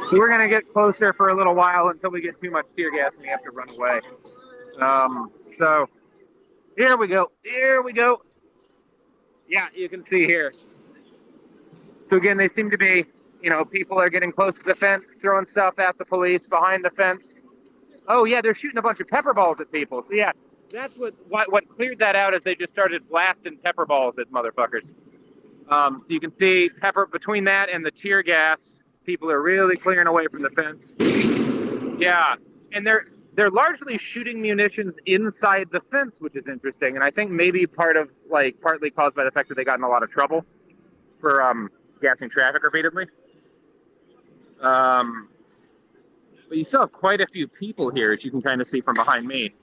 So we're gonna get closer for a little while until we get too much tear gas and we have to run away. So here we go. Here we go. Yeah, you can see here. So again, they seem to be, people are getting close to the fence, throwing stuff at the police behind the fence. Oh yeah, they're shooting a bunch of pepper balls at people. So yeah, that's what cleared that out is they just started blasting pepper balls at motherfuckers. So you can see between that and the tear gas, people are really clearing away from the fence. Yeah, and they're largely shooting munitions inside the fence, which is interesting, and I think maybe partly caused by the fact that they got in a lot of trouble for gassing traffic repeatedly. But you still have quite a few people here, as you can kind of see from behind me.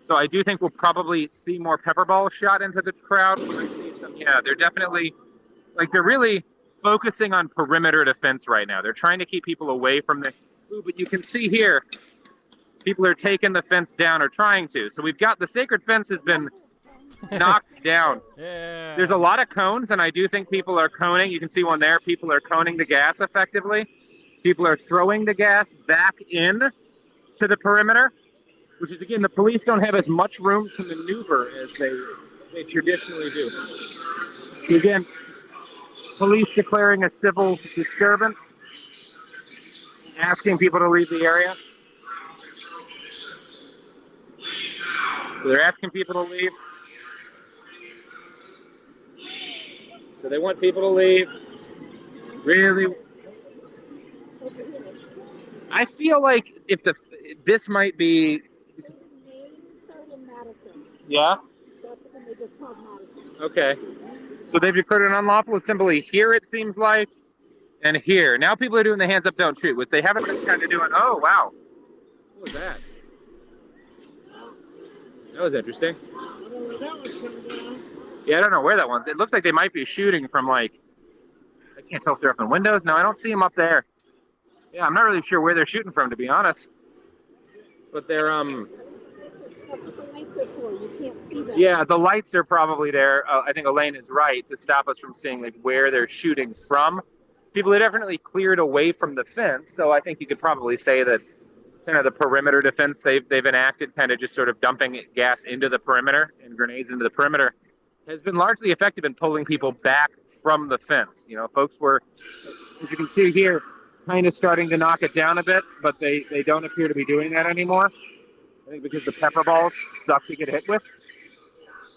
So I do think we'll probably see more pepper balls shot into the crowd. I see some, yeah, they're definitely, they're really focusing on perimeter defense right now. They're trying to keep people away from the, but you can see here, people are taking the fence down or trying to. So we've got the sacred fence has been knocked down. Yeah. There's a lot of cones, and I do think people are coning. You can see one there. People are coning the gas effectively. People are throwing the gas back in to the perimeter, which is, again, the police don't have as much room to maneuver as they traditionally do. So again, police declaring a civil disturbance, asking people to leave the area. So they're asking people to leave. So they want people to leave. Really, I feel like this might be. Yeah. That's when they just called Madison. Okay. So they've declared an unlawful assembly here, it seems like, and here. Now people are doing the hands up, don't shoot, which they haven't been kind of doing. Oh, wow. What was that? That was interesting. Yeah, I don't know where that one's. It looks like they might be shooting from, I can't tell if they're up in windows. No, I don't see them up there. Yeah, I'm not really sure where they're shooting from, to be honest. But they're, That's what the lights are for. You can't see them. Yeah, the lights are probably there. I think Elaine is right to stop us from seeing where they're shooting from. People are definitely cleared away from the fence, so I think you could probably say that kind of the perimeter defense they've enacted, kind of just sort of dumping gas into the perimeter and grenades into the perimeter, has been largely effective in pulling people back from the fence. Folks were, as you can see here, kind of starting to knock it down a bit, but they don't appear to be doing that anymore. I think because the pepper balls suck to get hit with.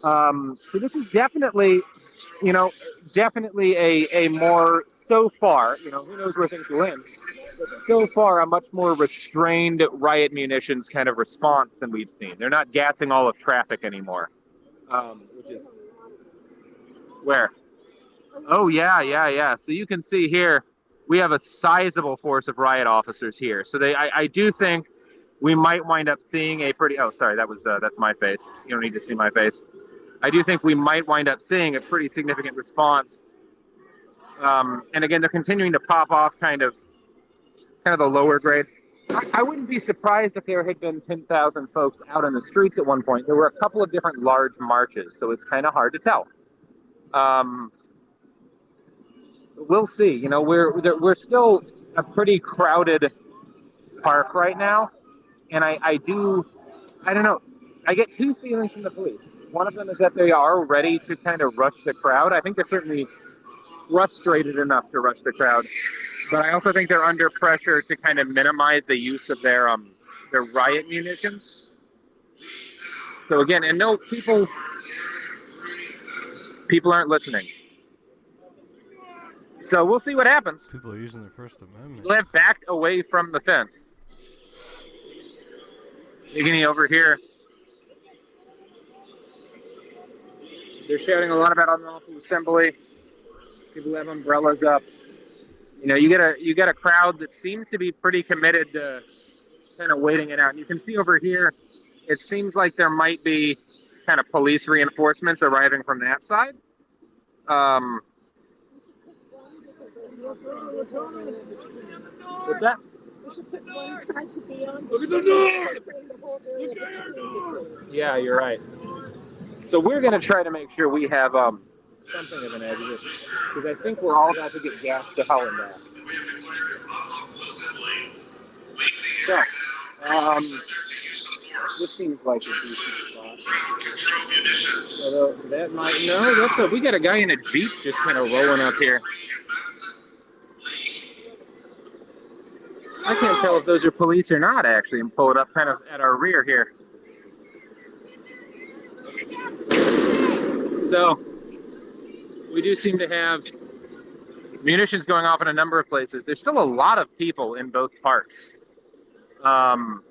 So this is definitely, definitely a more, so far, who knows where things will end, but so far a much more restrained riot munitions kind of response than we've seen. They're not gassing all of traffic anymore, which is, where? Oh, yeah. So you can see here, we have a sizable force of riot officers here. So I do think we might wind up seeing a pretty, oh, sorry, that's my face. You don't need to see my face. I do think we might wind up seeing a pretty significant response. And again, they're continuing to pop off kind of the lower grade. I wouldn't be surprised if there had been 10,000 folks out on the streets at one point. There were a couple of different large marches, so it's kind of hard to tell. We'll see. We're still a pretty crowded park right now. And I don't know, I get two feelings from the police. One of them is that they are ready to kind of rush the crowd. I think they're certainly frustrated enough to rush the crowd. But I also think they're under pressure to kind of minimize the use of their riot munitions. So again, and no, people aren't listening. So we'll see what happens. People are using their First Amendment. People have backed away from the fence. Digging over here. They're shouting a lot about unlawful assembly. People have umbrellas up. You get a crowd that seems to be pretty committed to kind of waiting it out. And you can see over here, it seems like there might be kind of police reinforcements arriving from that side. What's that? Look at the north! Yeah, you're right. So we're going to try to make sure we have something of an exit, because I think we're all about to get gassed to hell and back. So, this seems like a decent spot. Although that might we got a guy in a Jeep just kind of rolling up here. I can't tell if those are police or not, actually, and pull it up kind of at our rear here. So, we do seem to have munitions going off in a number of places. There's still a lot of people in both parks. And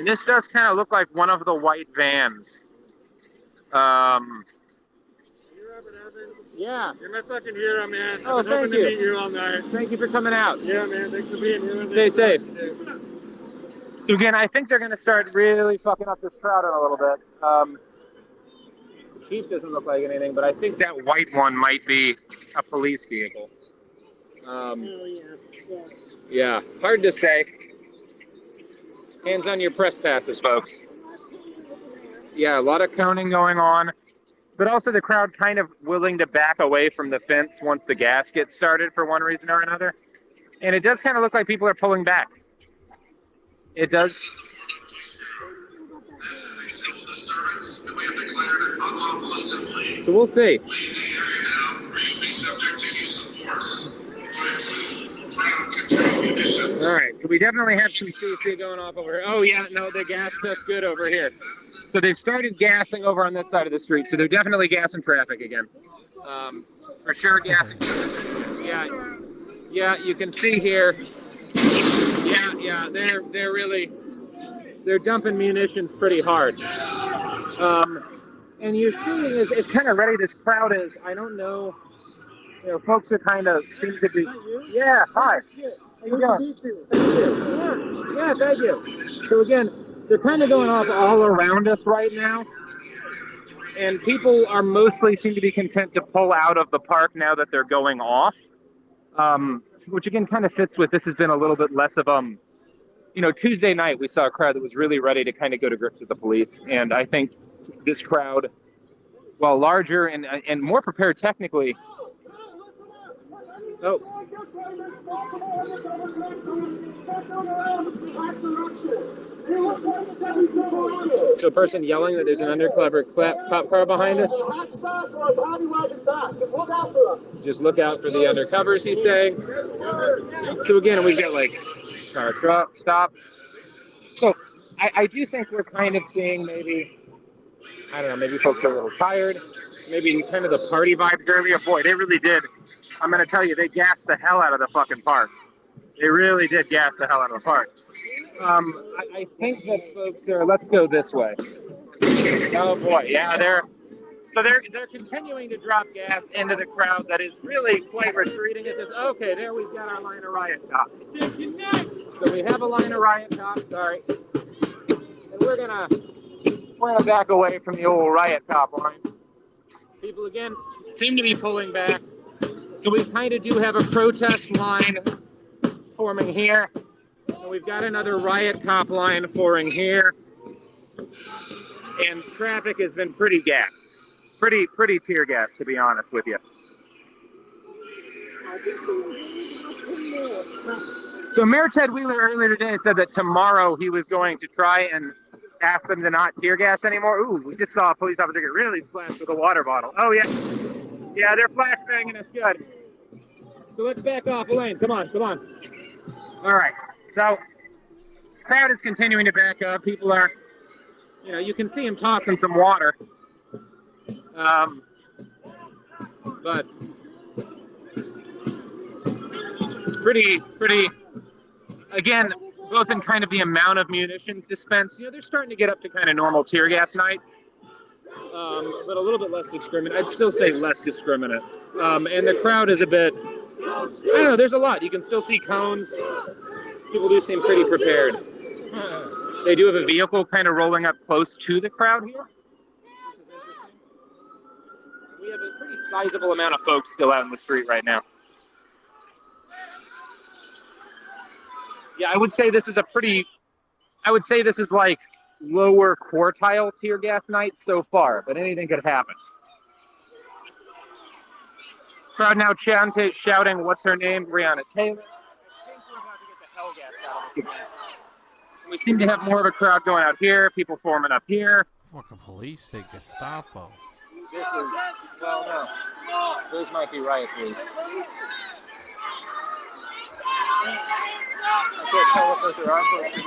this does kind of look like one of the white vans. Yeah. You're my fucking hero, man. Oh, I've been thank hoping you. to meet you all night. Thank you for coming out. Yeah, man. Thanks for being here. Stay safe. So again, I think they're going to start really fucking up this crowd in a little bit. The Chief doesn't look like anything, but I think that white one might be a police vehicle. Oh, yeah. Yeah, hard to say. Hands on your press passes, folks. Yeah, a lot of coning going on, but also the crowd kind of willing to back away from the fence once the gas gets started for one reason or another. And it does kind of look like people are pulling back. It does. So we'll see. All right, so we definitely have some CC going off over here. Oh yeah, no, they gassed us good over here. So they've started gassing over on this side of the street. So they're definitely gassing traffic again. For sure gassing. Yeah, you can see here. Yeah, they're dumping munitions pretty hard. And you're seeing it's kind of ready. This crowd is, I don't know, folks are kind of seem to be. Yeah, hi. How you doing? Yeah, thank you. So again, they're kind of going off all around us right now. And people are mostly seem to be content to pull out of the park now that they're going off. Which again kind of fits with this has been a little bit less of Tuesday night we saw a crowd that was really ready to kind of go to grips with the police. And I think this crowd, while larger and more prepared technically. Oh. So a person yelling that there's an undercover cop car behind us. Just look out for the undercovers, he's saying. So again, we've got car, truck, stop. So I do think we're kind of seeing maybe folks are a little tired. Maybe kind of the party vibes earlier. Boy, they really did. I'm going to tell you, they gassed the hell out of the fucking park. They really did gas the hell out of the park. I think that folks are, let's go this way. Oh boy, yeah, they're continuing to drop gas into the crowd that is really quite retreating at this. Okay, there we've got our line of riot cops. So we have a line of riot cops, sorry. And we're gonna back away from the old riot cop line. People again seem to be pulling back. So we kind of do have a protest line forming here. And we've got another riot cop line forming here. And traffic has been pretty gassed. Pretty tear gas, to be honest with you. So Mayor Ted Wheeler earlier today said that tomorrow he was going to try and ask them to not tear gas anymore. Ooh, we just saw a police officer get really splashed with a water bottle. Oh yeah. Yeah, they're flashbanging us good. So let's back off, Elaine. Come on. All right. So crowd is continuing to back up. People are, you can see him tossing some water. But pretty, again, both in kind of the amount of munitions dispensed. They're starting to get up to kind of normal tear gas nights. But a little bit less discriminate. I'd still say less discriminate. And the crowd is a bit, I don't know, there's a lot. You can still see cones. People do seem pretty prepared. They do have a vehicle kind of rolling up close to the crowd here, which is interesting. We have a pretty sizable amount of folks still out in the street right now. Yeah, I would say this is like lower quartile tear gas night so far, but anything could happen. Crowd now shouting, what's her name? Breonna Taylor. I think we're We seem to have more of a crowd going out here, people forming up here. Fucking police state Gestapo. This is, well, no. Those might be riot police. I can't tell if those are our folks or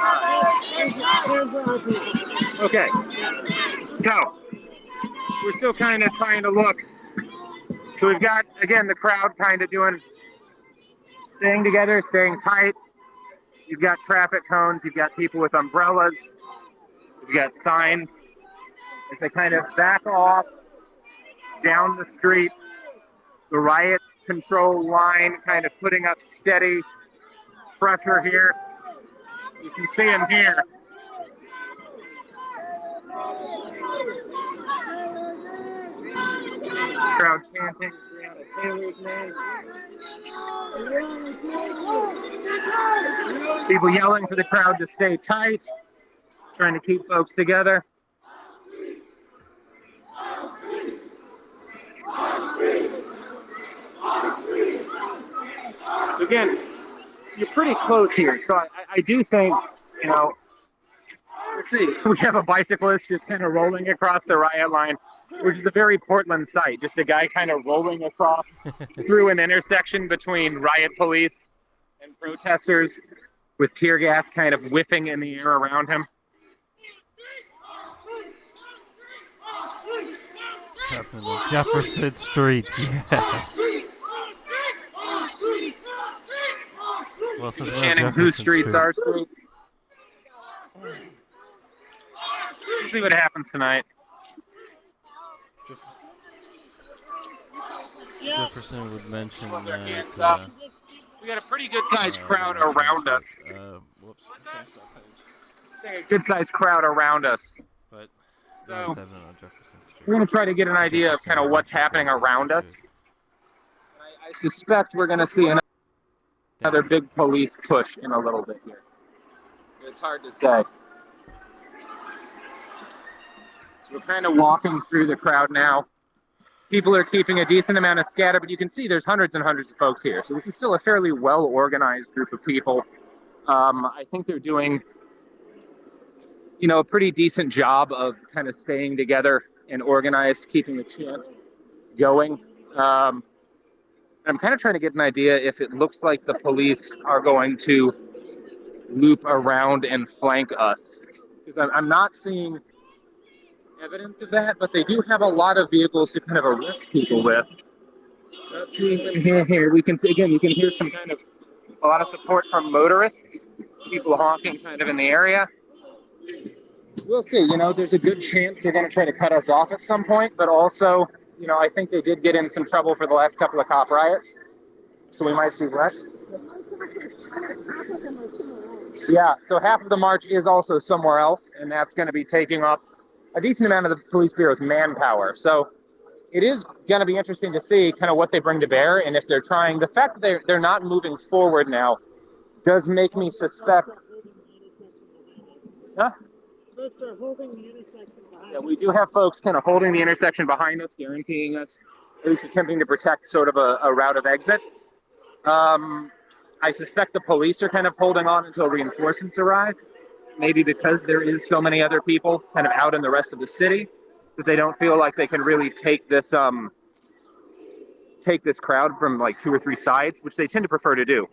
not. Okay. So, we're still kind of trying to look. So we've got, again, the crowd kind of staying together, staying tight. You've got traffic cones, you've got people with umbrellas, you've got signs as they kind of back off down the street. The riot control line kind of putting up steady pressure here. You can see them here. Crowd chanting Breonna Taylor's name. People yelling for the crowd to stay tight, trying to keep folks together. So again, you're pretty close here. So I do think, you know, let's see, we have a bicyclist just kind of rolling across the riot line, which is a very Portland sight. Just a guy kind of rolling across through an intersection between riot police and protesters with tear gas kind of whiffing in the air around him. Happening on Jefferson Street. Yeah. Well, since we're on Chanting, whose Jefferson streets Street. are streets. We'll see what happens tonight. Jefferson would mention Hands that. up. We got a pretty good sized crowd around us. Whoops. A good sized crowd around us. But So that's happening on Jefferson Street. we're going to try to get an idea of kind of what's happening around us. I suspect we're going to see another big police push in a little bit here. It's hard to say. So we're kind of walking through the crowd now. People are keeping a decent amount of scatter, but you can see there's hundreds and hundreds of folks here. So this is still a fairly well-organized group of people. I think they're doing, you know, a pretty decent job of kind of staying together and organized, keeping the chant going. I'm kind of trying to get an idea if it looks like the police are going to loop around and flank us. Because I'm not seeing evidence of that, but they do have a lot of vehicles to kind of arrest people with. Not seeing them here. We can see, again, you can hear some kind of, a lot of support from motorists, people honking kind of in the area. We'll see, you know, there's a good chance they're going to try to cut us off at some point, but also, you know, I think they did get in some trouble for the last couple of cop riots, so we might see less. Yeah, so half of the march is also somewhere else, and that's going to be taking up a decent amount of the police bureau's manpower. So it is going to be interesting to see kind of what they bring to bear, and if they're trying, the fact that they're not moving forward now does make me suspect. Huh? Folks are holding the intersection behind Yeah, we do have folks kind of holding the intersection behind us, guaranteeing us, at least attempting to protect sort of a route of exit. I suspect the police are kind of holding on until reinforcements arrive, maybe because there is so many other people kind of out in the rest of the city that they don't feel like they can really take this crowd from like 2 or 3 sides, which they tend to prefer to do.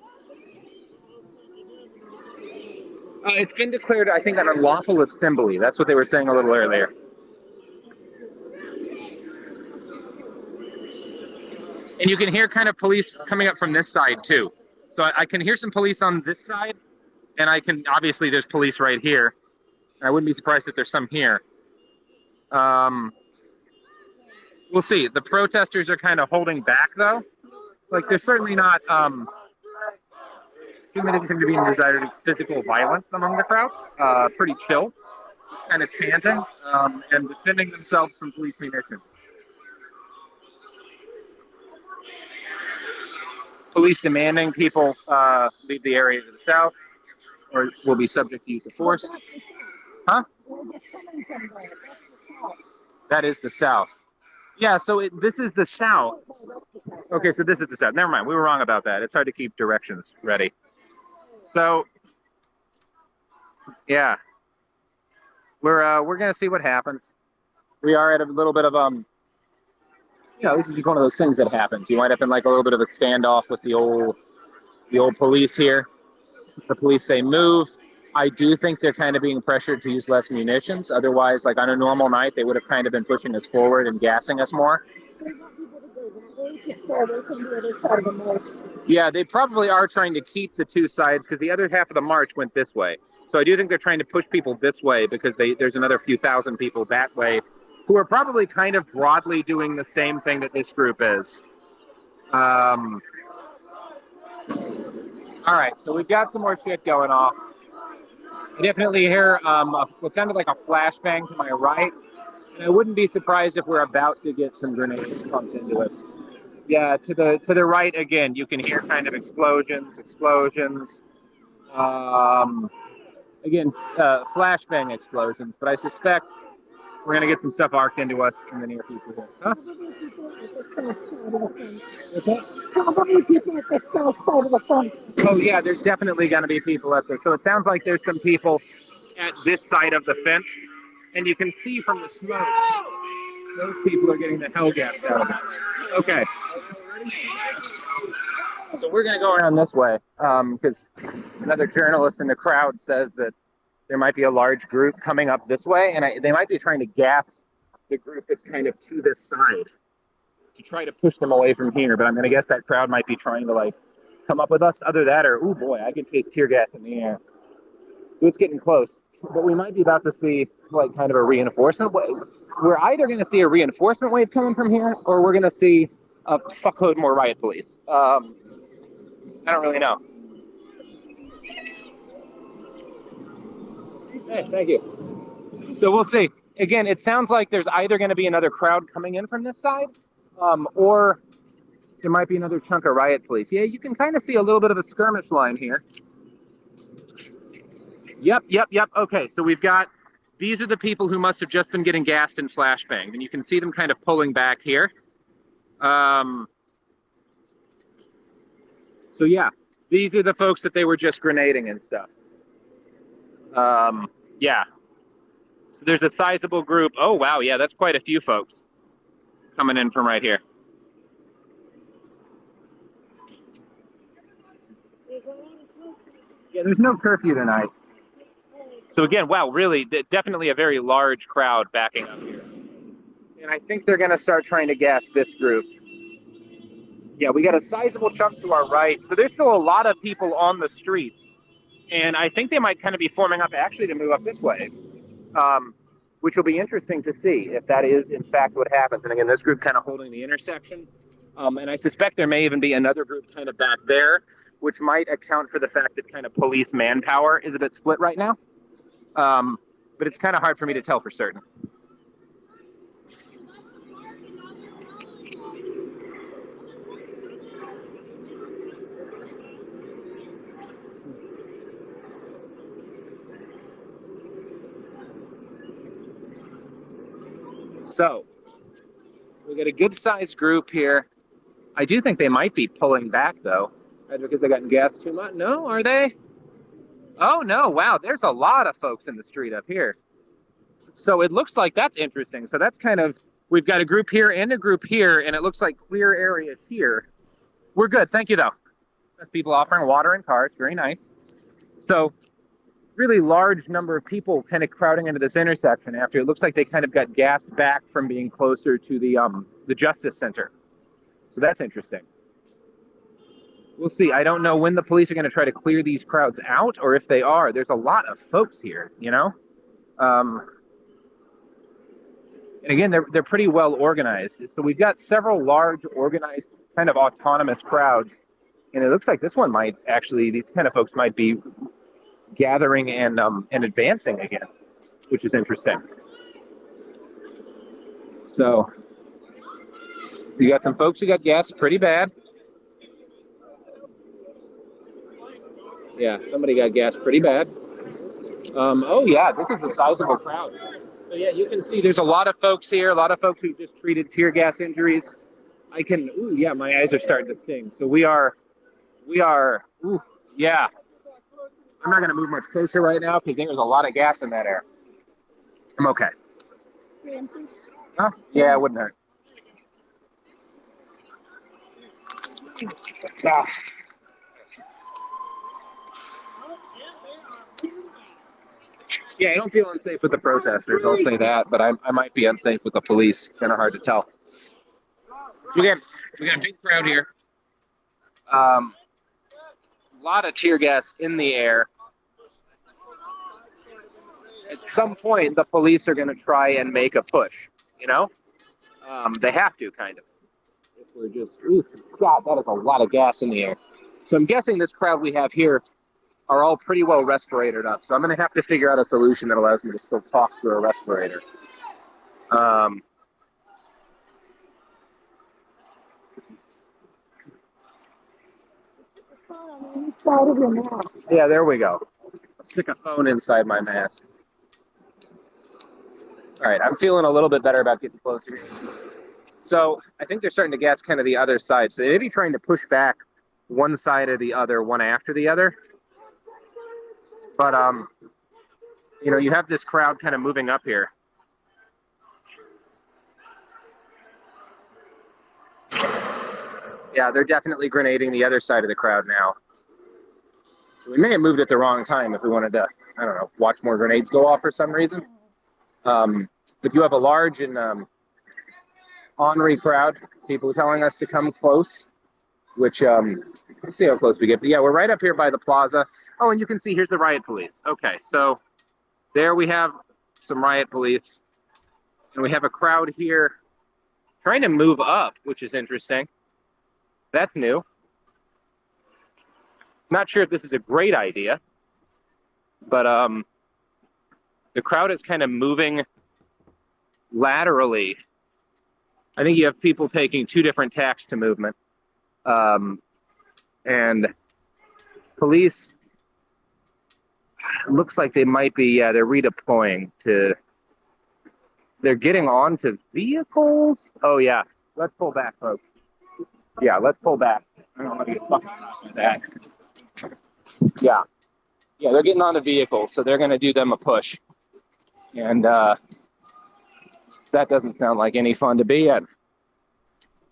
It's been declared, I think, an unlawful assembly. That's what they were saying a little earlier. And you can hear kind of police coming up from this side, too. So I can hear some police on this side, and I can, obviously, there's police right here. I wouldn't be surprised if there's some here. We'll see. The protesters are kind of holding back, though. Like, they're certainly not... There doesn't seem to be any desire to physical violence among the crowd. Pretty chill, just kind of chanting and defending themselves from police munitions. Police demanding people leave the area to the south, or will be subject to use of force. Huh? That is the south. Yeah, so this is the south. Okay, so this is the south. Never mind, we were wrong about that. It's hard to keep directions ready. So Yeah. We're gonna see what happens. We are at a little bit of this is just one of those things that happens. You wind up in like a little bit of a standoff with the old police here. The police say move. I do think they're kind of being pressured to use less munitions. Otherwise, like on a normal night, they would have kind of been pushing us forward and gassing us more. They want people to go that way to stay away from the other side of the march. Yeah, they probably are trying to keep the two sides because the other half of the march went this way. So I do think they're trying to push people this way because there's another few thousand people that way who are probably kind of broadly doing the same thing that this group is. All right, so we've got some more shit going off. I definitely hear what sounded like a flashbang to my right. And I wouldn't be surprised if we're about to get some grenades pumped into us. Yeah, to the right again, you can hear kind of explosions. Flashbang explosions, but I suspect we're gonna get some stuff arced into us in the near future here. Huh? Probably people at the south side of the fence. Probably people at the south side of the fence. Oh yeah, there's definitely gonna be people at this. So it sounds like there's some people at this side of the fence, and you can see from the smoke, those people are getting the hell gassed out of it. Okay. So we're gonna go around this way, because another journalist in the crowd says that there might be a large group coming up this way, and they might be trying to gas the group that's kind of to this side to try to push them away from here. But I'm gonna guess that crowd might be trying to like come up with us. Other that, or oh boy, I can taste tear gas in the air. So it's getting close. But we might be about to see like kind of a reinforcement wave. We're either gonna see a reinforcement wave coming from here, or we're gonna see a fuckload more riot police. I don't really know. Hey, thank you. So we'll see. Again, it sounds like there's either going to be another crowd coming in from this side, or there might be another chunk of riot police. Yeah, you can kind of see a little bit of a skirmish line here. Yep. Okay, so these are the people who must have just been getting gassed and flashbanged, and you can see them kind of pulling back here. So yeah, these are the folks that they were just grenading and stuff. Yeah. So there's a sizable group. Oh, wow. Yeah, that's quite a few folks coming in from right here. Yeah, there's no curfew tonight. So again, wow, really, definitely a very large crowd backing up here. And I think they're going to start trying to gas this group. Yeah, we got a sizable chunk to our right. So there's still a lot of people on the street. And I think they might kind of be forming up actually to move up this way, which will be interesting to see if that is in fact what happens. And again, this group kind of holding the intersection. And I suspect there may even be another group kind of back there, which might account for the fact that kind of police manpower is a bit split right now. But it's kind of hard for me to tell for certain. So we got a good sized group here. I do think they might be pulling back though, either because they gotten gassed too much. No, are they? Oh no, wow, there's a lot of folks in the street up here. So it looks like that's interesting. So that's kind of, we've got a group here and a group here, and it looks like clear areas here. We're good, thank you though. That's people offering water and cars, very nice. So really large number of people kind of crowding into this intersection after it looks like they kind of got gassed back from being closer to the Justice Center. So that's interesting. We'll see. I don't know when the police are going to try to clear these crowds out, or if they are. There's a lot of folks here, you know? And again, they're pretty well organized. So we've got several large organized kind of autonomous crowds. And it looks like this one might actually, these kind of folks might be gathering and advancing again, which is interesting. So you got some folks who got gassed pretty bad. Yeah, somebody got gassed pretty bad. Oh yeah, this is a sizable crowd. So yeah, you can see there's a lot of folks here, a lot of folks who just treated tear gas injuries. Ooh, yeah, my eyes are starting to sting. So we are, ooh, yeah. I'm not going to move much closer right now because there's a lot of gas in that air. I'm okay. Oh, yeah, it wouldn't hurt. Ah. Yeah, I don't feel unsafe with the protesters. I'll say that, but I might be unsafe with the police. Kind of hard to tell. So we got a big crowd here. A lot of tear gas in the air. At some point, the police are going to try and make a push. You know, they have to kind of. If we're just, oof, God, that is a lot of gas in the air. So I'm guessing this crowd we have here are all pretty well respirated up. So I'm going to have to figure out a solution that allows me to still talk through a respirator. Inside of your mask. Yeah, there we go. I'll stick a phone inside my mask. All right, I'm feeling a little bit better about getting closer. So I think they're starting to gas kind of the other side. So they may be trying to push back one side or the other, one after the other. But, you know, you have this crowd kind of moving up here. Yeah, they're definitely grenading the other side of the crowd now. So we may have moved at the wrong time if we wanted to, I don't know, watch more grenades go off for some reason. But you have a large and ornery crowd, people telling us to come close, which, let's see how close we get. But yeah, we're right up here by the plaza. Oh, and you can see here's the riot police. Okay, so there we have some riot police. And we have a crowd here trying to move up, which is interesting. That's new. Not sure if this is a great idea, but the crowd is kind of moving laterally. I think you have people taking two different tacks to movement. And police, looks like they might be, yeah, they're redeploying to, they're getting onto vehicles. Oh yeah, let's pull back, folks. Yeah, let's pull back. I don't want to get fucking with that. Yeah. Yeah, they're getting onto vehicles, so they're going to do them a push. And that doesn't sound like any fun to be in.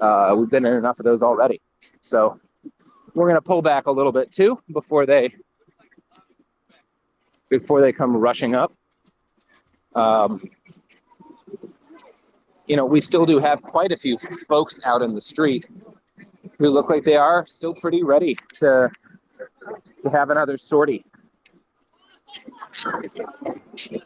We've been in enough of those already. So we're going to pull back a little bit too before they come rushing up. You know, we still do have quite a few folks out in the street who look like they are still pretty ready to have another sortie. Fuck you!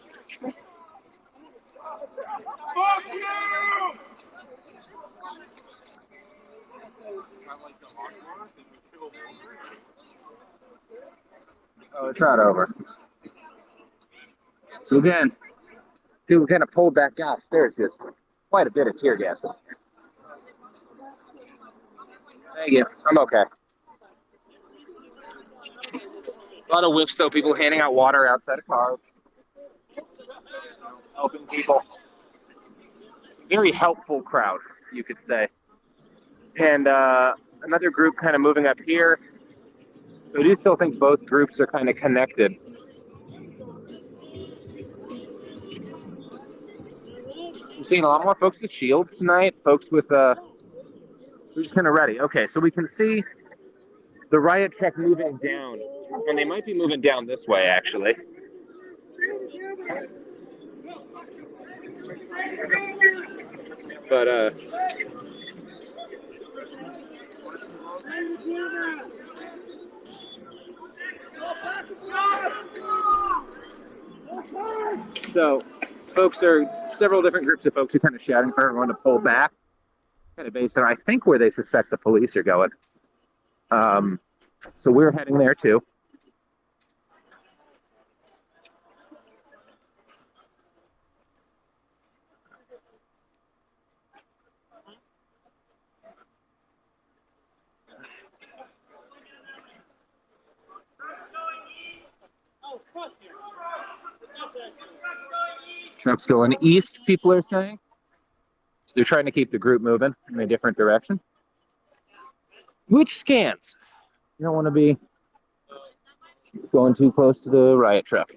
Oh, it's not over. So again, people kind of pulled back off. There's just quite a bit of tear gas in here. Thank you. I'm okay. A lot of whiffs, though. People handing out water outside of cars. Helping people. Very helpful crowd, you could say. And another group kind of moving up here. So I do still think both groups are kind of connected. I'm seeing a lot more folks with shields tonight. Folks with, we're just kind of ready. Okay, so we can see the riot check moving down. And they might be moving down this way, actually. But, so folks are, several different groups of folks are kind of shouting for everyone to pull back, kind of based on, I think, where they suspect the police are going. So we're heading there too. Truck's going east, people are saying. So they're trying to keep the group moving in a different direction. Which scans? You don't want to be Going too close to the riot truck.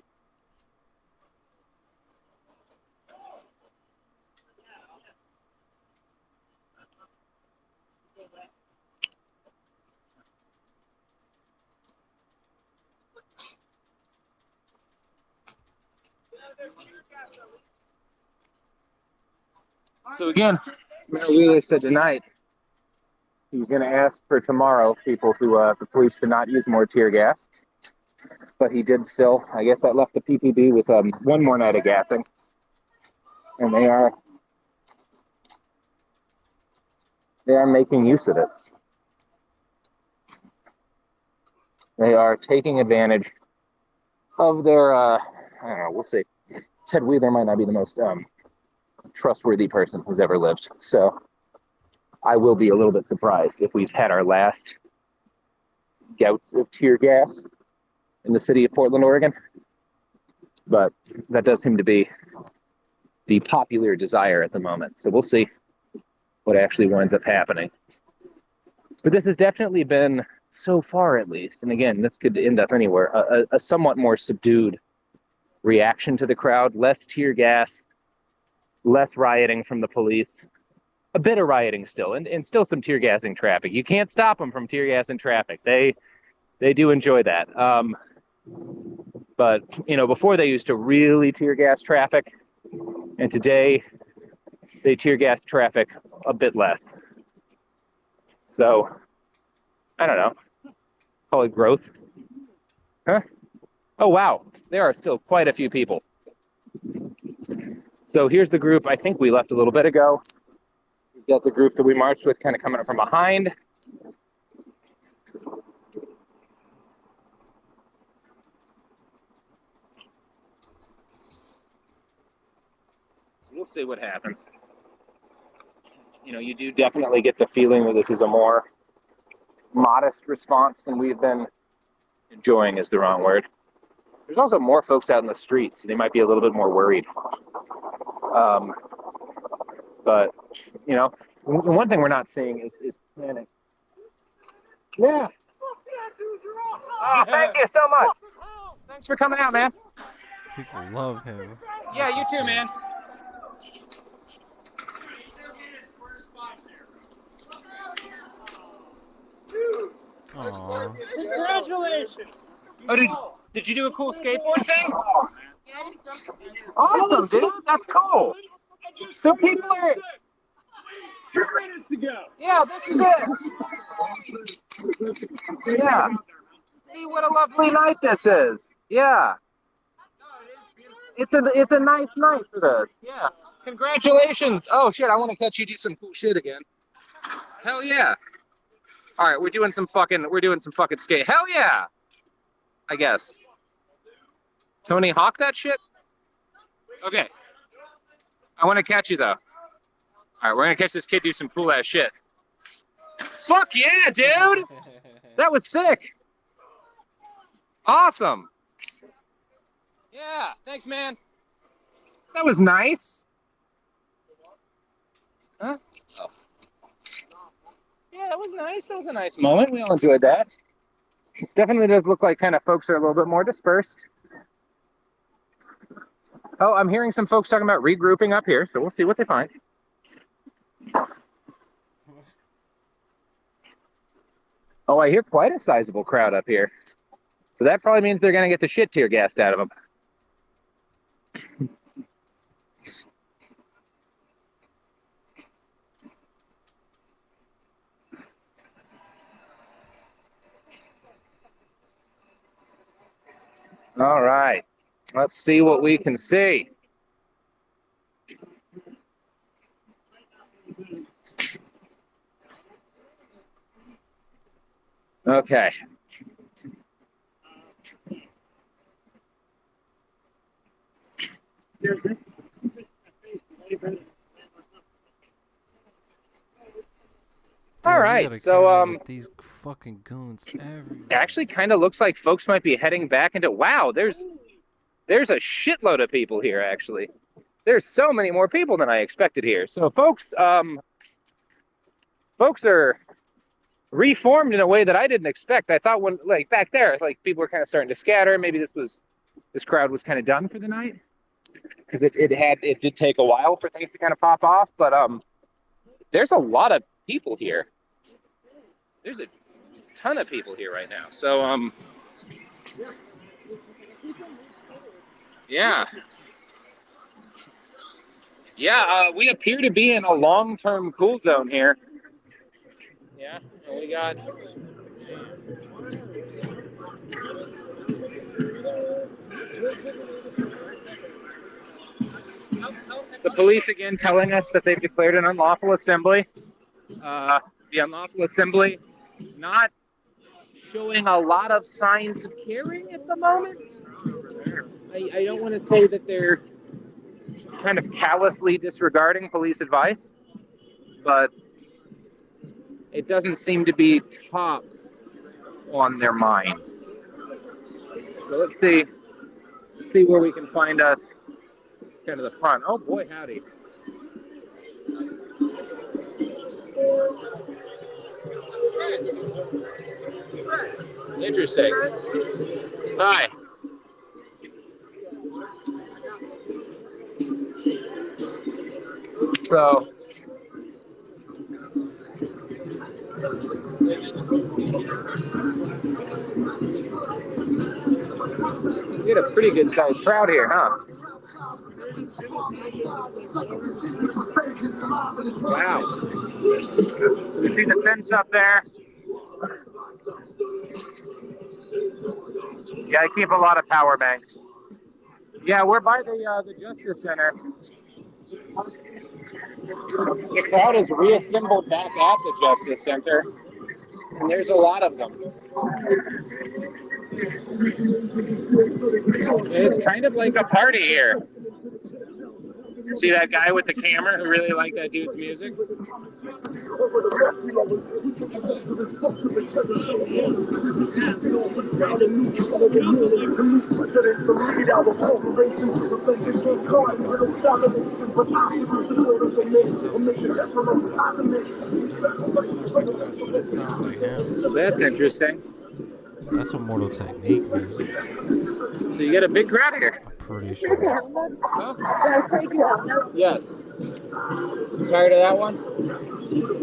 So again, Mayor Wheeler said tonight he was going to ask for tomorrow people to the police to not use more tear gas, but he did still. I guess that left the PPB with one more night of gassing, and they are making use of it. They are taking advantage of their. I don't know. We'll see. Ted Wheeler might not be the most trustworthy person who's ever lived, so I will be a little bit surprised if we've had our last gouts of tear gas in the city of Portland, Oregon. But that does seem to be the popular desire at the moment. So we'll see what actually winds up happening. But this has definitely been, so far at least, and again, this could end up anywhere, a somewhat more subdued reaction to the crowd. Less tear gas, less rioting from the police. A bit of rioting still, and still some tear gassing traffic. You can't stop them from tear gassing traffic. They do enjoy that. But, you know, before they used to really tear gas traffic, and today they tear gas traffic a bit less. So, I don't know. Call it growth. Huh? Oh, wow. There are still quite a few people. So here's the group I think we left a little bit ago. We've got the group that we marched with kind of coming up from behind. So we'll see what happens. You know, you do definitely get the feeling that this is a more modest response than we've been enjoying, is the wrong word. There's also more folks out in the streets, so they might be a little bit more worried. But, you know, the one thing we're not seeing is panic. Yeah. Oh, thank you so much. Thanks for coming out, man. People love him. Yeah, you too, man. Aww. Congratulations. Oh, did you do a cool skateboard thing? Awesome, dude. That's cool. So people are... 2 minutes ago. Yeah, this is it. Yeah. See what a lovely night this is. Yeah. It's a nice night for this. Yeah. Congratulations. Oh shit, I want to catch you do some cool shit again. Hell yeah. All right, we're doing some fucking skate. Hell yeah. I guess. Tony Hawk that shit? Okay. I want to catch you though. All right, we're gonna catch this kid do some cool ass shit. Fuck yeah, dude! That was sick. Awesome. Yeah, thanks, man. That was nice. Huh? Oh. Yeah, that was nice. That was a nice moment. We all enjoyed that. Definitely does look like kind of folks are a little bit more dispersed. Oh, I'm hearing some folks talking about regrouping up here, so we'll see what they find. Oh, I hear quite a sizable crowd up here. So that probably means they're going to get the shit tear gassed out of them. All right. Let's see what we can see. Okay. All right, so these fucking goons everywhere. it actually kind of looks like folks might be heading back into. Wow, there's a shitload of people here. Actually, there's so many more people than I expected here. So folks are reformed in a way that I didn't expect. I thought when like back there, like people were kind of starting to scatter. Maybe this crowd was kind of done for the night because it did take a while for things to kind of pop off. But there's a lot of people here. There's a ton of people here right now. So yeah. Yeah, we appear to be in a long-term cool zone here. Yeah, and we got the police again telling us that they've declared an unlawful assembly. The unlawful assembly not showing a lot of signs of caring at the moment. I don't want to say that they're kind of callously disregarding police advice, but it doesn't seem to be top on their mind. So let's see where we can find us kind of the front. Oh boy, howdy. Interesting. Hi. So we had a pretty good sized crowd here, huh? Wow. So we see the fence up there. Yeah, I keep a lot of power banks. Yeah, we're by the Justice Center. The crowd is reassembled back at the Justice Center, and there's a lot of them. It's kind of like a party here. See that guy with the camera who really liked that dude's music? That sounds like him. That's interesting. That's a Mortal Technique music. So you get a big crowd here. I'm pretty sure. Huh? Yes. Tired of that one?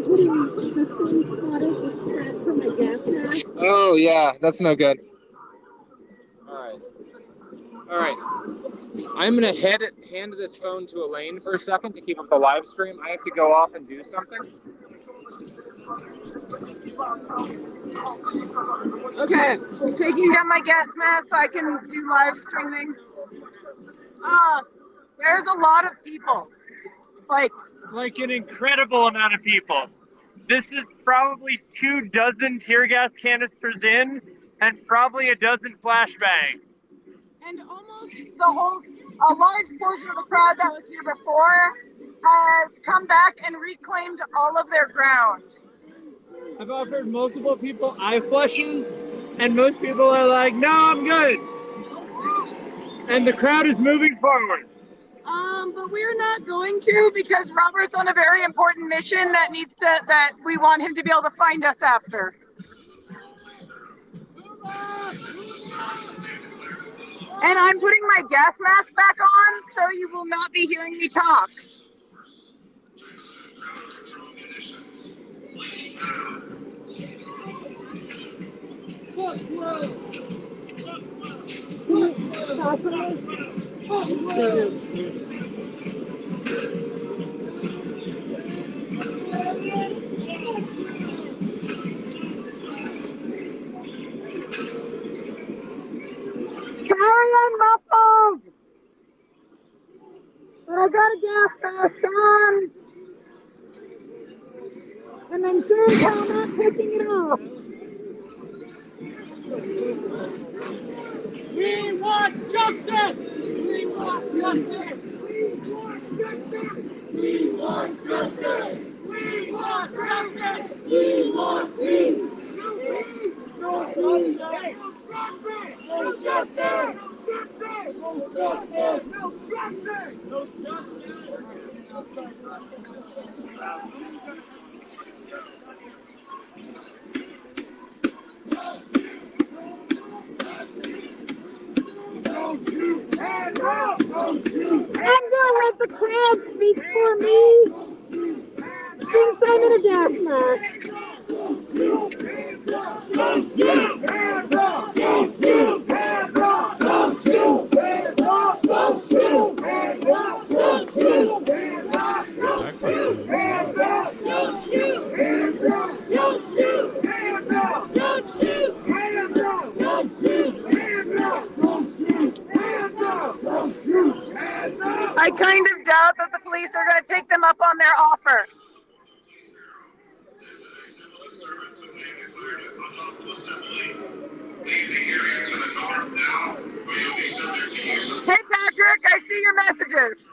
Putting the same spot as the strap for my gas mask. Oh yeah, that's no good. All right. I'm gonna hand this phone to Elaine for a second to keep up the live stream. I have to go off and do something. Okay, taking down my gas mask so I can do live streaming. There's a lot of people. Like An incredible amount of people. This is probably 24 tear gas canisters in, and probably a dozen flashbangs. and almost a large portion of the crowd that was here before has come back and reclaimed all of their ground. I've offered multiple people eye flushes, and most people are like, no, I'm good. And the crowd is moving forward. But we're not going to because Robert's on a very important mission that we want him to be able to find us after. And I'm putting my gas mask back on, so you will not be hearing me talk. Sorry I'm muffled, but I got a gas mask on, and I'm sure as hell not taking it off. We want justice! We want justice! We want justice! We want justice! We want peace! No peace! No justice! No justice! No justice! No justice! I'm gonna let the crowd speak for me. Since I'm in a gas mask. I kind of doubt that the police are going to take them up on their offer. Hey Patrick, I see your messages.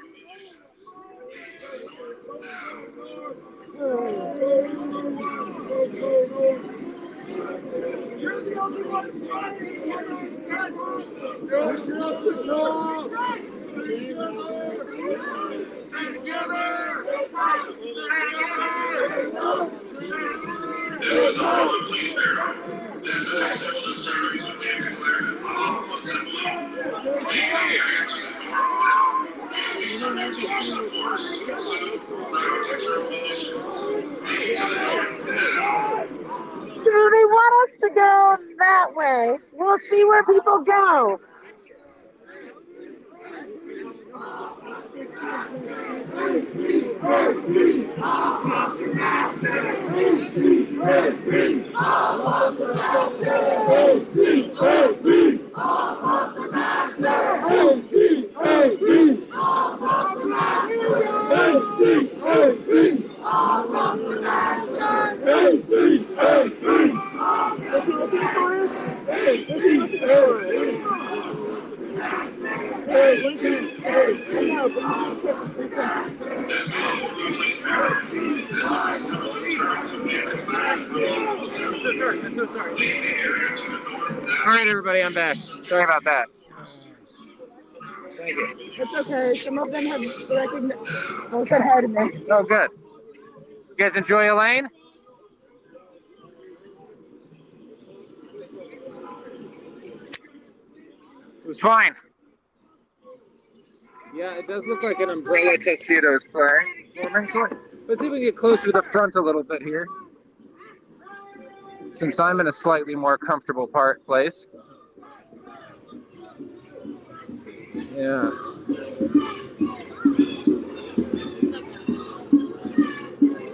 So they want us to go that way. We'll see where people go. Is he looking for us? Is he looking for us? Hey, Lincoln. Hey, I know, but you should check the frequency. I'm so sorry. All right, everybody, I'm back. Sorry about that. Thank you. It's okay. Some of them have said hi to me. Oh, good. You guys enjoy Elaine? It was fine. Yeah, it does look like an umbrella Testudo is playing. Let's see if we can get closer to the front a little bit here. Since I'm in a slightly more comfortable place. Yeah.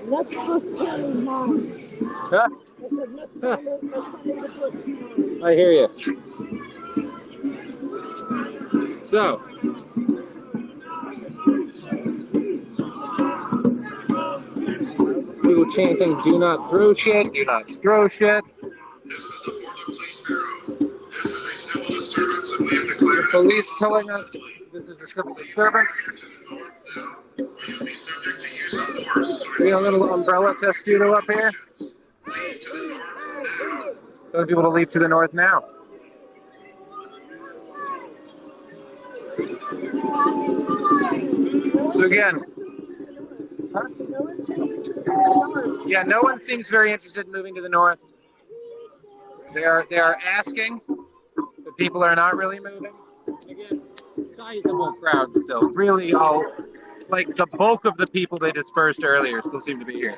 Let's push Tony's mom. Huh? I said, let's tell her to push his mom. I hear you. So, people chanting, "Do not throw shit, do not throw shit." The police telling us this is a civil disturbance. We got a little umbrella Testudo up here. Telling people to leave to the north now. So again, yeah, no one seems very interested in moving to the north. They are asking, but people are not really moving. Again, sizable crowd still. Really, all like the bulk of the people they dispersed earlier still seem to be here.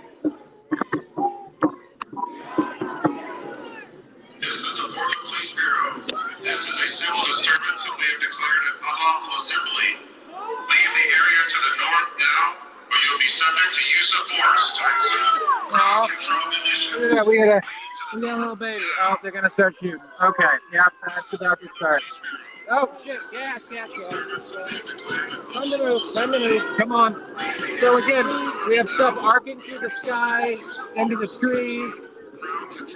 Yeah, we got a little baby. Oh, they're gonna start shooting. Okay, yep, that's about to start. Oh shit! Gas. Time to move. Come on. So again, we have stuff arcing through the sky, into the trees,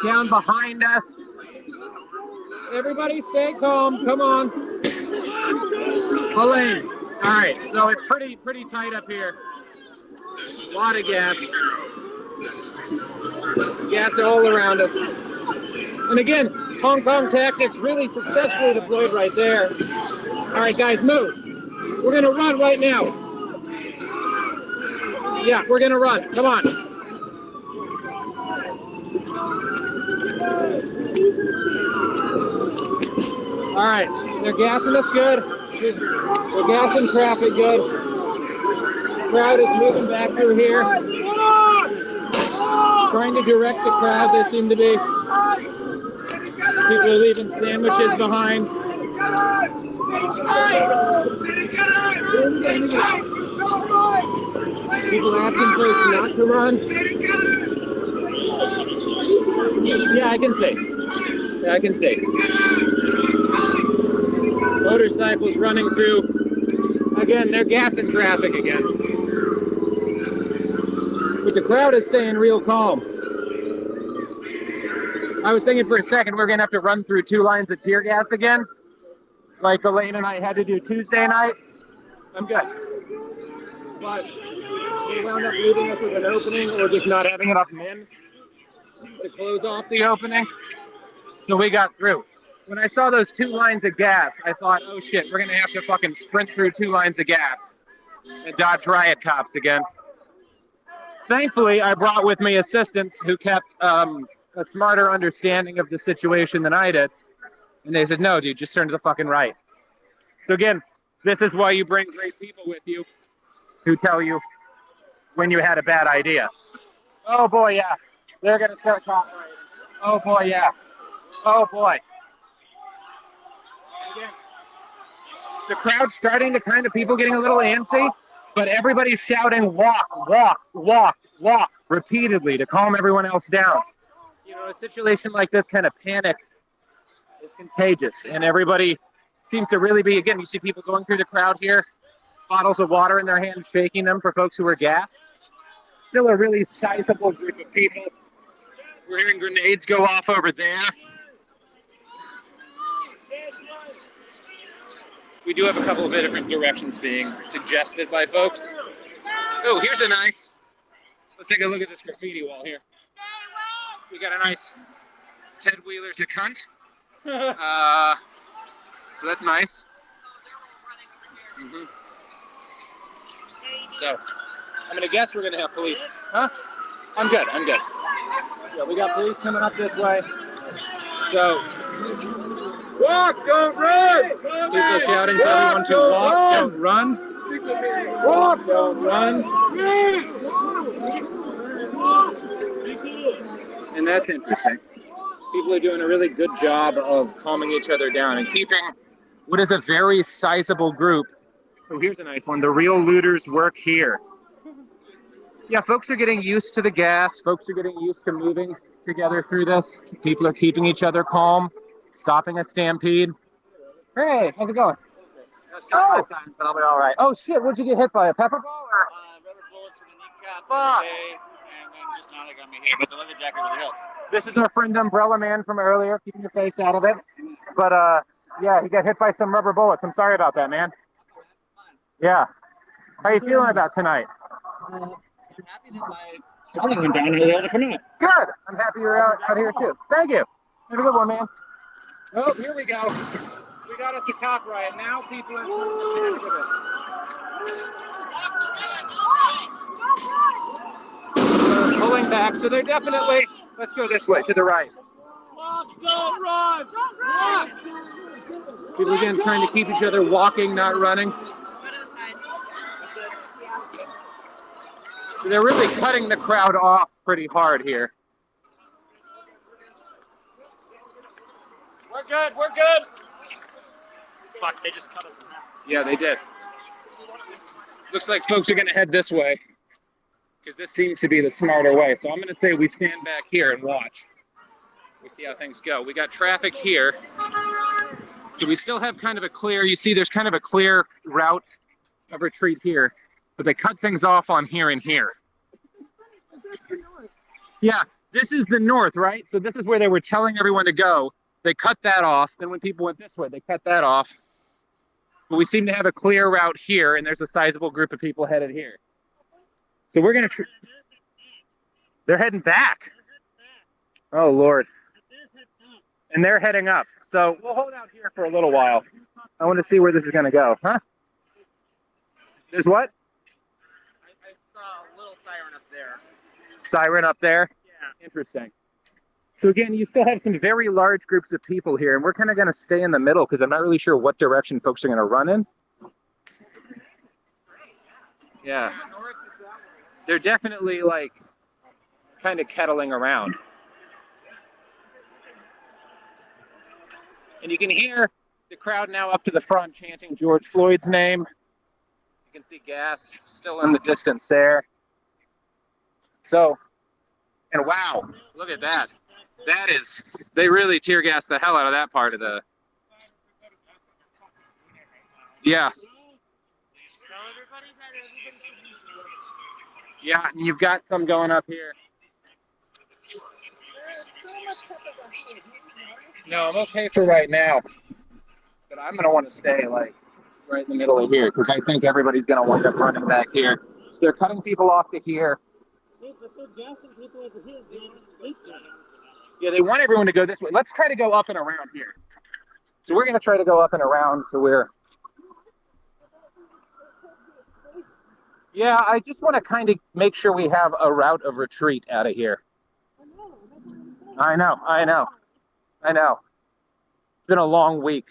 down behind us. Everybody, stay calm. Come on. Elaine. All right. So it's pretty tight up here. A lot of gas. Gas all around us. And again, Hong Kong tactics really successfully deployed right there. All right, guys, move. We're going to run right now. Yeah, we're going to run. Come on. All right, they're gassing us good. They're gassing traffic good. Crowd is moving back through here. Trying to direct the crowd, they seem to be. People are leaving sandwiches behind. People asking folks not to run. Yeah, I can see. Yeah, I can see. Motorcycles running through. Again, they're gassing traffic again. But the crowd is staying real calm. I was thinking for a second we're going to have to run through 2 lines of tear gas again, like Elaine and I had to do Tuesday night. I'm good. But they wound up leaving us with an opening or just not having enough men to close off the opening. So we got through. When I saw those 2 lines of gas, I thought, oh shit, we're going to have to fucking sprint through 2 lines of gas and dodge riot cops again. Thankfully, I brought with me assistants who kept a smarter understanding of the situation than I did. And they said, no, dude, just turn to the fucking right. So again, this is why you bring great people with you who tell you when you had a bad idea. Oh boy, yeah. They're going to start copyrighting. Oh boy, yeah. Oh boy. Again, the crowd's starting to kind of people getting a little antsy, but everybody's shouting walk, walk, walk, walk repeatedly to calm everyone else down. You know, a situation like this, kind of panic is contagious, and everybody seems to really be, again, you see people going through the crowd here, bottles of water in their hands, shaking them for folks who are gassed. Still a really sizable group of people. We're hearing grenades go off over there. We do have a couple of different directions being suggested by folks. Oh, here's a nice, let's take a look at this graffiti wall here. We got a nice Ted Wheeler's a cunt. So that's nice. So I'm gonna guess we're gonna have police. Huh? I'm good. Yeah, we got police coming up this way. So walk, don't run! People are shouting for everyone to walk, don't run. Walk, don't run. And that's interesting. People are doing a really good job of calming each other down and keeping what is a very sizable group. Oh, here's a nice one. The real looters work here. Yeah, folks are getting used to the gas. Folks are getting used to moving together through this. People are keeping each other calm, stopping a stampede. Hey, how's it going? Oh, but I'll be all right. Oh shit, what'd you get hit by? A pepper ball or? Rubber bullets from the kneecap Fuck. today, and then just now they got me here. But the leather jacket really helps. This is our friend Umbrella Man from earlier, keeping your face out of it. But yeah, he got hit by some rubber bullets. I'm sorry about that, man. Yeah. How you feeling about tonight? I'm happy that my opponent went down here to come out. Good. I'm happy you're out here too. Thank you. Have a good one, man. Oh, here we go. We got us a cop riot. Now people are starting to they're pulling back, so they're definitely, let's go this way, to the right. Don't run! Don't run! People again trying to keep each other walking, not running. So they're really cutting the crowd off pretty hard here. We're good. We're good. Fuck! They just cut us in half. Yeah, they did. Looks like folks are going to head this way because this seems to be the smarter way. So I'm going to say we stand back here and watch. We see how things go. We got traffic here. So we still have kind of a clear, you see there's kind of a clear route of retreat here, but they cut things off on here and here. Yeah, this is the north, right? So this is where they were telling everyone to go. They cut that off. Then when people went this way, they cut that off. But we seem to have a clear route here, and there's a sizable group of people headed here. So we're going to... They're heading back. Oh, Lord. And they're heading up. So we'll hold out here for a little while. I want to see where this is going to go. Huh? There's what? I saw a little siren up there. Siren up there? Yeah. Interesting. So again, you still have some very large groups of people here, and we're kind of going to stay in the middle because I'm not really sure what direction folks are going to run in. Yeah. They're definitely like kind of kettling around. And you can hear the crowd now up to the front chanting George Floyd's name. You can see gas still in the distance there. So, and wow, look at that. That is, they really tear gassed the hell out of that part of the, yeah. Yeah, and you've got some going up here. No, I'm okay for right now. But I'm going to want to stay like right in the middle of here because I think everybody's going to wind up running back here. So they're cutting people off to here. Yeah, they want everyone to go this way. Let's try to go up and around here. So we're going to try to go up and around so we're... Yeah, I just want to kind of make sure we have a route of retreat out of here. I know. It's been a long week.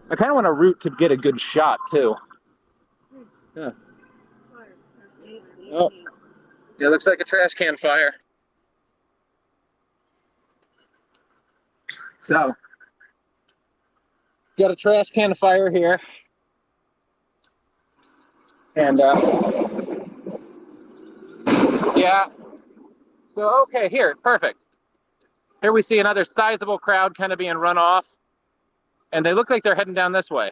I kind of want a route to get a good shot, too. Yeah. Oh. Yeah, looks like a trash can fire. So, got a trash can fire here. And, yeah. So, okay, here, perfect. Here we see another sizable crowd kind of being run off. And they look like they're heading down this way.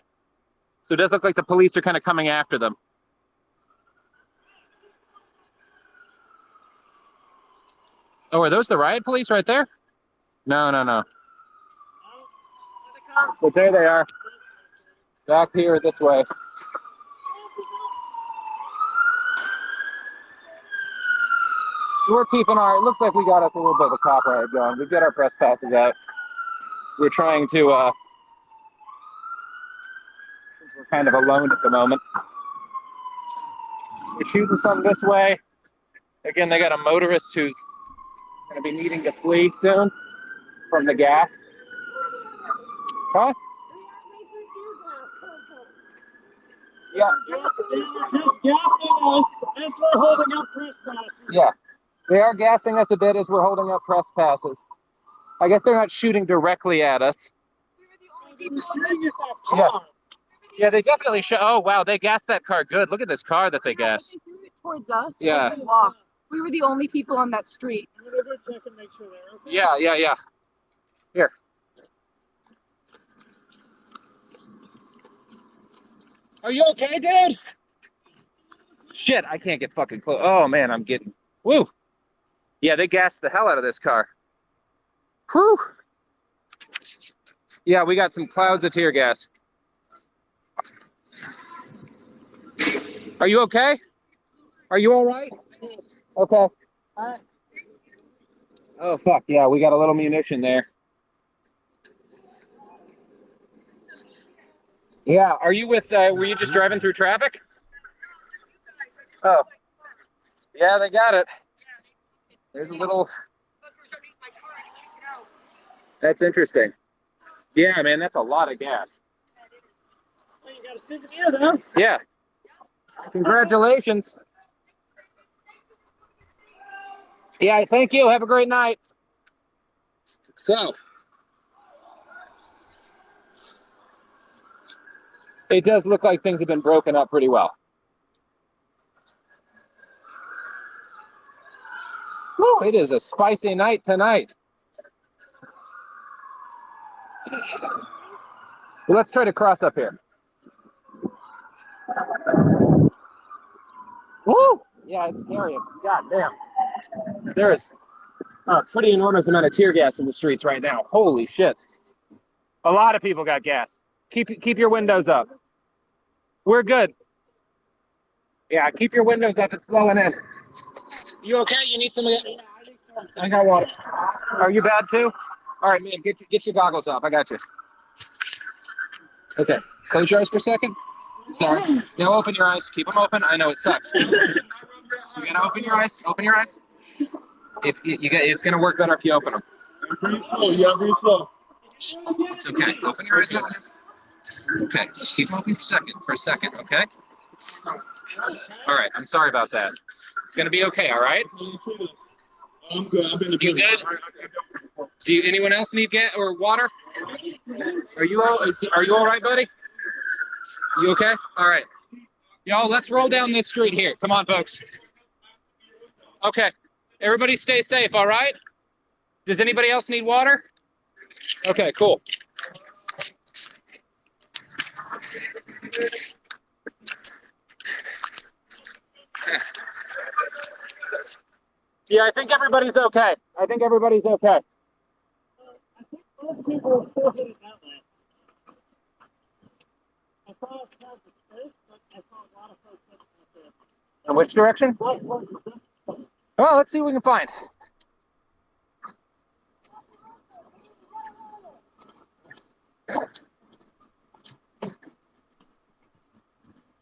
So it does look like the police are kind of coming after them. Oh, are those the riot police right there? No. But there they are. Back here this way. So we're keeping our, it looks like we got us a little bit of a cop riot going. We've got our press passes out. We're trying to, since we're kind of alone at the moment. We're shooting some this way. Again, they got a motorist who's going to be needing to flee soon from the gas. Huh? Yeah. Yeah. They are gassing us a bit as we're holding up press passes. I guess they're not shooting directly at us. Yeah. Yeah, they definitely show. Oh, wow, they gassed that car good. Look at this car that they gassed. They threw it towards us. Yeah. We walked. We were the only people on that street. Yeah. Here. Are you okay, dude? Shit, I can't get fucking close. Oh, man, I'm getting... Woo! Yeah, they gassed the hell out of this car. Whew! Yeah, we got some clouds of tear gas. Are you okay? Are you all right? Okay. Oh, fuck, yeah, we got a little munition there. Yeah, are you with, were you just driving through traffic? Oh. Yeah, they got it. There's a little... That's interesting. Yeah, man, that's a lot of gas. Well, you got a souvenir, though. Yeah. Congratulations. Yeah, thank you. Have a great night. So, it does look like things have been broken up pretty well. Woo, it is a spicy night tonight. Well, let's try to cross up here. Woo! Yeah, it's scary. God damn. There is a pretty enormous amount of tear gas in the streets right now. Holy shit. A lot of people got gas. Keep your windows up. We're good. Yeah, keep your windows up. It's blowing in. You okay? You need some of that? I got water. Are you bad too? All right, man, get your goggles off. I got you. Okay, close your eyes for a second. Sorry. Now open your eyes. Keep them open. I know it sucks. gotta open your eyes. Open your eyes. If you get, it's gonna work better if you open them. Breathe slow. Yeah, breathe slow. It's okay. Open your eyes. Open. Okay, just keep them open for a second. Okay. All right. I'm sorry about that. It's gonna be okay. All right. I'm good. I've been You good? Do you, anyone else need or water? Are you all right, buddy? You okay? All right. Y'all, let's roll down this street here. Come on, folks. Okay. Everybody stay safe, all right? Does anybody else need water? Okay, cool. Yeah, I think everybody's okay. I think everybody's okay. Most people are still hitting that way. I saw it past the first, but I saw a lot of folks hitting that there. In which direction? Well, let's see what we can find.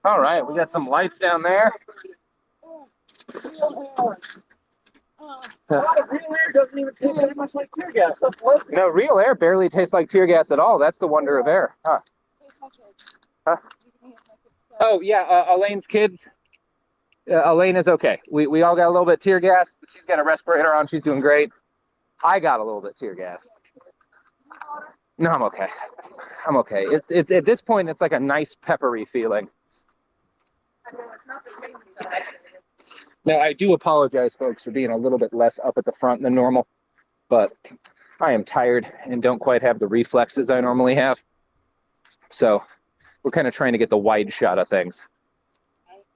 All right, we got some lights down there. A lot of real air doesn't even taste that much like tear gas. That's what. No, real air barely tastes like tear gas at all. That's the wonder of air. Huh? Huh? Oh, yeah, Elaine's kids. Elaine is okay. We all got a little bit tear gas. She's got a respirator on. She's doing great. I got a little bit tear gas. No, I'm okay. I'm okay. It's at this point, it's like a nice peppery feeling. Now, I do apologize, folks, for being a little bit less up at the front than normal, but I am tired and don't quite have the reflexes I normally have. So we're kind of trying to get the wide shot of things.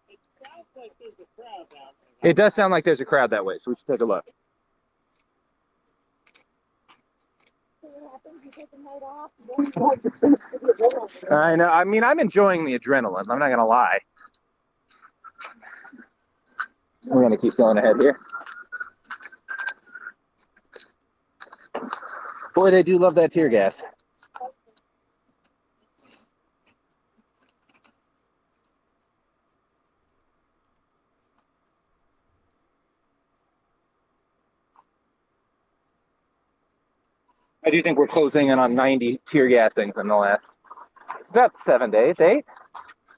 It sounds like there's a crowd down there. It does sound like there's a crowd that way, so we should take a look. I know. I mean, I'm enjoying the adrenaline. I'm not going to lie. We're going to keep going ahead here. Boy, they do love that tear gas. I do think we're closing in on 90 tear gassings in the last, it's about 7 days, 8?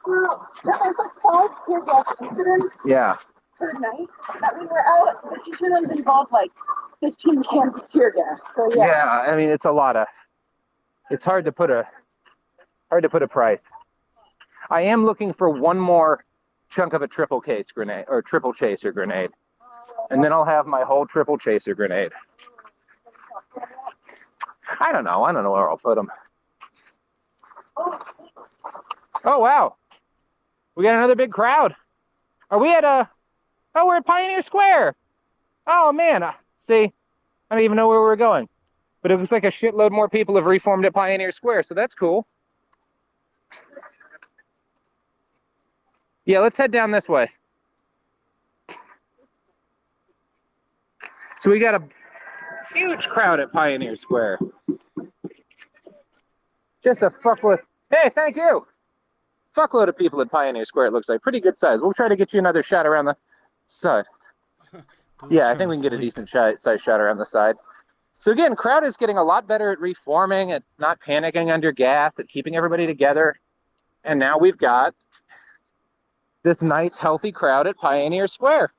Well, there's like 5 tear gas incidents Yeah. per night that we were out, but each of them involved like 15 cans of tear gas. So yeah. Yeah, I mean, it's a lot of, it's hard to put a price. I am looking for one more chunk of a triple case grenade, or triple chaser grenade. And then I'll have my whole triple chaser grenade. I don't know where I'll put them. Oh, wow. We got another big crowd. Are we at oh, we're at Pioneer Square. Oh, man. See, I don't even know where we're going. But it looks like a shitload more people have reformed at Pioneer Square, so that's cool. Yeah, let's head down this way. So we got a huge crowd at Pioneer Square. Just a fuckload. Hey, thank you. Fuckload of people at Pioneer Square, it looks like. Pretty good size. We'll try to get you another shot around the side. Yeah, I think we can get a decent size shot around the side. So again, crowd is getting a lot better at reforming, at not panicking under gas, at keeping everybody together. And now we've got this nice, healthy crowd at Pioneer Square.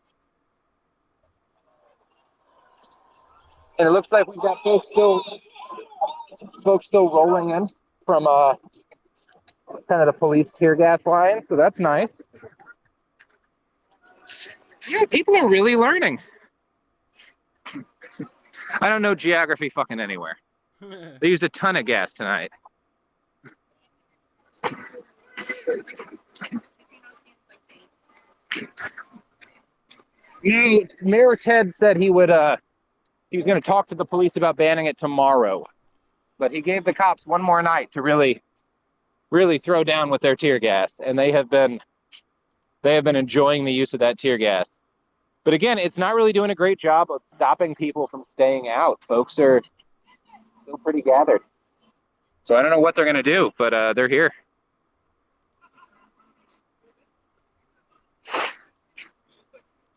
And it looks like we've got folks still rolling in from kind of the police tear gas line, so that's nice. Yeah, people are really learning. I don't know geography fucking anywhere. They used a ton of gas tonight. Mayor Ted said he was going to talk to the police about banning it tomorrow, but he gave the cops one more night to really throw down with their tear gas, and they have been enjoying the use of that tear gas. But again, it's not really doing a great job of stopping people from staying out. Folks are still pretty gathered. So I don't know what they're going to do, but they're here.